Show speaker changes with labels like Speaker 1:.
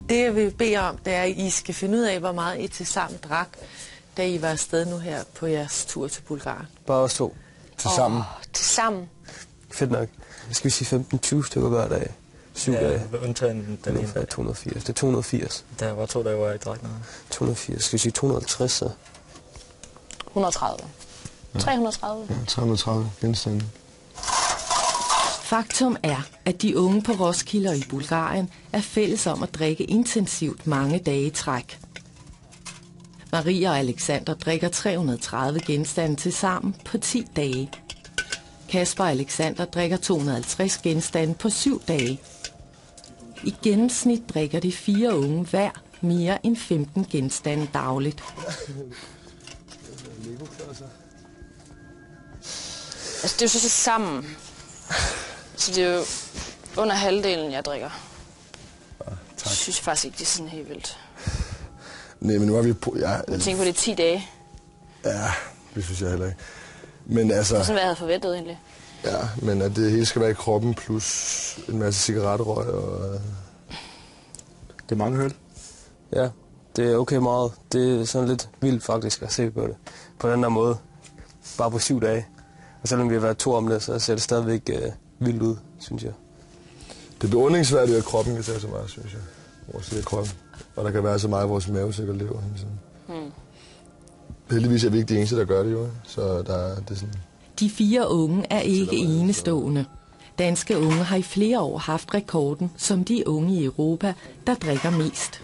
Speaker 1: Det jeg vil bede om, det er, at I skal finde ud af, hvor meget I til sammen drak, da I var afsted nu her på jeres tur til Bulgarien.
Speaker 2: Bare os to. Til sammen.
Speaker 3: Til sammen.
Speaker 2: Fedt nok. Skal vi sige 15-20 stykker hver dag? 7 dage.
Speaker 4: Undtagen den ene.
Speaker 2: 280. Det er 280.
Speaker 4: Der var 2 dage, hvor jeg ikke drak noget.
Speaker 2: 280. Skal vi sige 250 så?
Speaker 3: 130. 330.
Speaker 5: 330 genstande.
Speaker 6: Faktum er, at de unge på Roskilde og i Bulgarien er fælles om at drikke intensivt mange dage i træk. Maria og Alexander drikker 330 genstande til sammen på 10 dage. Kasper og Alexander drikker 250 genstande på 7 dage. I gennemsnit drikker de 4 unge hver mere end 15 genstande dagligt.
Speaker 3: Altså, det er jo så sammen. Så det er jo under halvdelen, jeg drikker.
Speaker 5: Ja, tak.
Speaker 3: Jeg synes faktisk ikke, det er sådan helt vildt.
Speaker 5: Nej, men nu har vi på... Ja,
Speaker 3: Jeg tænker på, det er 10 dage.
Speaker 5: Ja, det synes jeg heller ikke. Men altså...
Speaker 3: Det er sådan, hvad jeg havde forventet egentlig.
Speaker 5: Ja, men at det hele skal være i kroppen, plus en masse cigaretterøg og...
Speaker 4: Det er mange høl.
Speaker 2: Ja, det er okay meget. Det er sådan lidt vildt faktisk at se på det. På den der måde. Bare på 7 dage. Og selvom vi har været 2 om det, så ser det stadigvæk vildt ud, synes jeg.
Speaker 5: Det er beundringsværdigt, at kroppen kan tage så meget, synes jeg. Vores lille kroppen. Og der kan være så meget i vores mavesæk og lever. Heldigvis er vi ikke de eneste, der gør det jo. Så det er sådan...
Speaker 6: De 4 unge er ikke enestående. Danske unge har i flere år haft rekorden som de unge i Europa, der drikker mest.